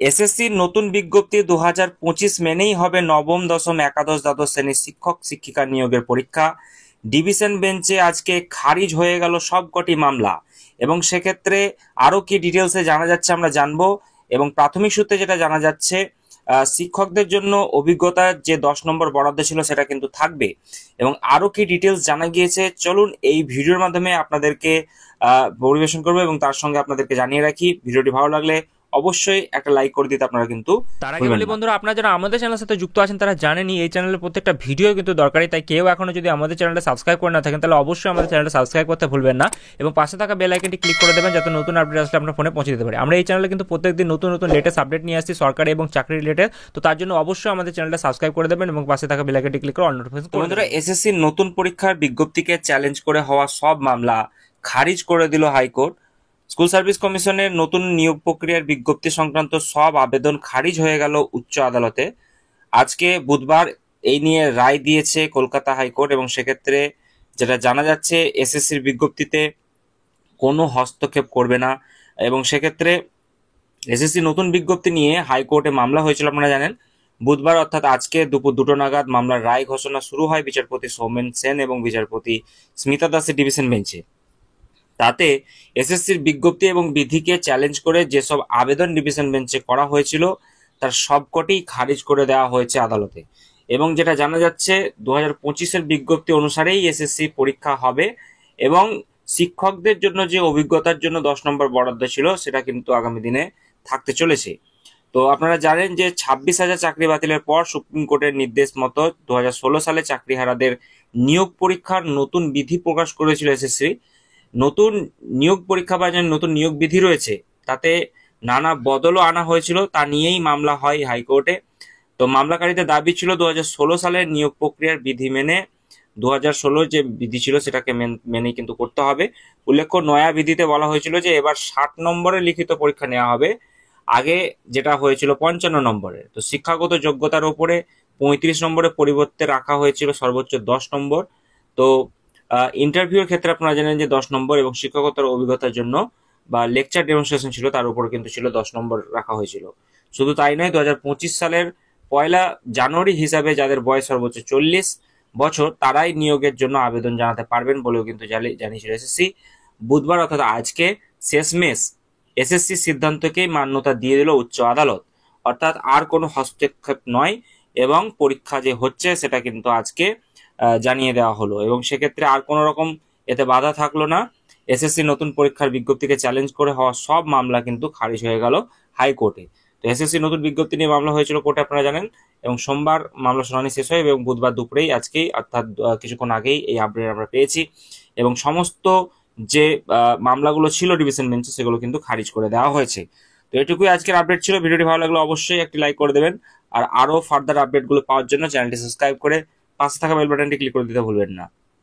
এসএসসির নতুন বিজ্ঞপ্তি 2025 মেনেই হবে নবম, দশম, একাদশ, দ্বাদশ শ্রেণীর শিক্ষক শিক্ষিকা নিয়োগের পরীক্ষা। ডিভিশন বেঞ্চে আজকে খারিজ হয়ে গেল সবকটি মামলা, এবং সেক্ষেত্রে আরও কি ডিটেলসে জানা যাচ্ছে আমরা জানবো। এবং প্রাথমিক সূত্রে যেটা জানা যাচ্ছে, শিক্ষকদের জন্য অভিজ্ঞতার যে 10 নম্বর বরাদ্দ ছিল সেটা কিন্তু থাকবে। এবং আরও কি ডিটেলস জানা গিয়েছে, চলুন এই ভিডিওর মাধ্যমে আপনাদেরকে পরিবেশন করবো, এবং তার সঙ্গে আপনাদেরকে জানিয়ে রাখি ভিডিওটি ভালো লাগলে অবশ্যই একটা লাইক করে দিতে আপনারা কিন্তু তার আগে ভুলবেন বলি না। বন্ধুরা, আপনারা যারা আমাদের চ্যানেলের সাথে যুক্ত আছেন তারা জানেনই এই চ্যানেলের প্রত্যেকটা ভিডিও কিন্তু দরকারি, তাই কেউ এখনো যদি আমাদের চ্যানেলটা সাবস্ক্রাইব করে না থাকেন তাহলে অবশ্যই আমাদের চ্যানেলটা সাবস্ক্রাইব করতে ভুলবেন না, এবং পাশে থাকা বেল আইকনটি ক্লিক করে দেবেন যাতে নতুন আপডেট আসলে আপনার ফোনে পৌঁছে দিতে পারে। আমরা এই চ্যানেলে কিন্তু প্রত্যেকদিন নতুন নতুন লেটেস্ট আপডেট নিয়ে আসছি সরকারি এবং চাকরি রিলেটেড, তো তার জন্য অবশ্যই আমাদের চ্যানেলটা সাবস্ক্রাইব করে দেবেন এবং পাশে থাকা বেল আইকনটি ক্লিক করে অল নোটিফিকেশন তো করে বন্ধুরা, দেবেন। এসএসসির নতুন পরীক্ষার বিজ্ঞপ্তিকে চ্যালেঞ্জ করে হওয়া সব মামলা খারিজ করে দিল হাইকোর্ট। স্কুল সার্ভিস কমিশনের নতুন নিয়োগ প্রক্রিয়ার বিজ্ঞপ্তি সংক্রান্ত সব আবেদন খারিজ হয়ে গেল উচ্চ আদালতে। আজকে বুধবার এই নিয়ে রায় দিয়েছে কলকাতা হাইকোর্ট, এবং সেক্ষেত্রে যেটা জানা যাচ্ছে এসএসসির বিজ্ঞপ্তিতে কোনো হস্তক্ষেপ করবে না। এবং সেক্ষেত্রে এসএসসি নতুন বিজ্ঞপ্তি নিয়ে হাইকোর্টে মামলা হয়েছিল, আপনারা জানেন। বুধবার অর্থাৎ আজকে দুপুর 2টো নাগাদ মামলার রায় ঘোষণা শুরু হয় বিচারপতি সৌমেন সেন এবং বিচারপতি স্মিতা দাসের ডিভিশন বেঞ্চে। তাতে এসএসসির বিজ্ঞপ্তি এবং বিধিকে চ্যালেঞ্জ করে যেসব আবেদন ডিভিশন বেঞ্চে করা হয়েছিল তার সবকটি খারিজ করে দেওয়া হয়েছে আদালতে। এবং যেটা জানা যাচ্ছে 2025-এর বিজ্ঞপ্তি অনুসারেই এসএসসি পরীক্ষা হবে, এবং শিক্ষকদের জন্য যে অভিজ্ঞতার জন্য 10 নম্বর বরাদ্দ ছিল সেটা কিন্তু আগামী দিনে থাকতে চলেছে। তো আপনারা জানেন যে 26,000 চাকরি বাতিলের পর সুপ্রিম কোর্টের নির্দেশ মতো 2016 সালে চাকরিহারাদের নিয়োগ পরীক্ষার নতুন বিধি প্রকাশ করেছিল এসএসসি। নতুন নিয়োগ পরীক্ষা বা যে নতুন নিয়োগ বিধি রয়েছে তাতে নানা বদলও আনা হয়েছিল, তা নিয়েই মামলা হয় হাইকোর্টে। তো মামলাকারীদের দাবি ছিল 2016 সালের নিয়োগ প্রক্রিয়ার বিধি মেনে 2016 যে বিধি ছিল সেটাকে মেনেই কিন্তু করতে হবে। উল্লেখ্য, নয়া বিধিতে বলা হয়েছিল যে এবার 60 নম্বরের লিখিত পরীক্ষা নেওয়া হবে, আগে যেটা হয়েছিল 55 নম্বরের। তো শিক্ষাগত যোগ্যতার উপরে 35 নম্বরের পরিবর্তে রাখা হয়েছিল সর্বোচ্চ 10 নম্বর। তো ইন্টারভিউর ক্ষেত্রে আপনারা জানেন যে 10 নম্বর, এবং শিক্ষকতার অভিজ্ঞতার জন্য বা লেকচার ডেমনস্ট্রেশন ছিল তার উপরে কিন্তু ছিল 10 নম্বর রাখা হয়েছিল। শুধু তাই নয়, 2025 সালের 1লা জানুয়ারি হিসাবে যাদের বয়স সর্বোচ্চ 40 বছর তারাই নিয়োগের জন্য আবেদন জানাতে পারবেন বলেও কিন্তু জানিয়েছিল এসএসসি। বুধবার অর্থাৎ আজকে শেষমেশ এসএসসি সিদ্ধান্তকেই মান্যতা দিয়ে দিল উচ্চ আদালত, অর্থাৎ আর কোনো হস্তক্ষেপ নয়, এবং পরীক্ষা যে হচ্ছে সেটা কিন্তু আজকে জানিয়ে দেওয়া হলো। এবং সেক্ষেত্রে আর কোনো রকম এতে বাধা থাকলো না। এসএসসি নতুন পরীক্ষার বিজ্ঞপ্তিকে চ্যালেঞ্জ করে হওয়া সব মামলা কিন্তু খারিজ হয়ে গেল হাইকোর্টে। তো এসএসসি নতুন বিজ্ঞপ্তি নিয়ে মামলা হয়েছিল কোর্টে, আপনারা জানেন। এবং সোমবার মামলা শুনানি শেষ হয়, এবং বুধবার দুপুরেই আজকেই অর্থাৎ কিছুক্ষণ আগেই এই আপডেট আমরা পেয়েছি। এবং সমস্ত যে মামলাগুলো ছিল ডিভিশন বেঞ্চে সেগুলো কিন্তু খারিজ করে দেওয়া হয়েছে। তো এটুকুই আজকের আপডেট ছিল। ভিডিওটি ভালো লাগলে অবশ্যই একটি লাইক করে দেবেন, আর আরও ফার্দার আপডেটগুলো পাওয়ার জন্য চ্যানেলটি সাবস্ক্রাইব করে পাশে থাকা বেল বাটনটি ক্লিক করে দিতে ভুলবেন না।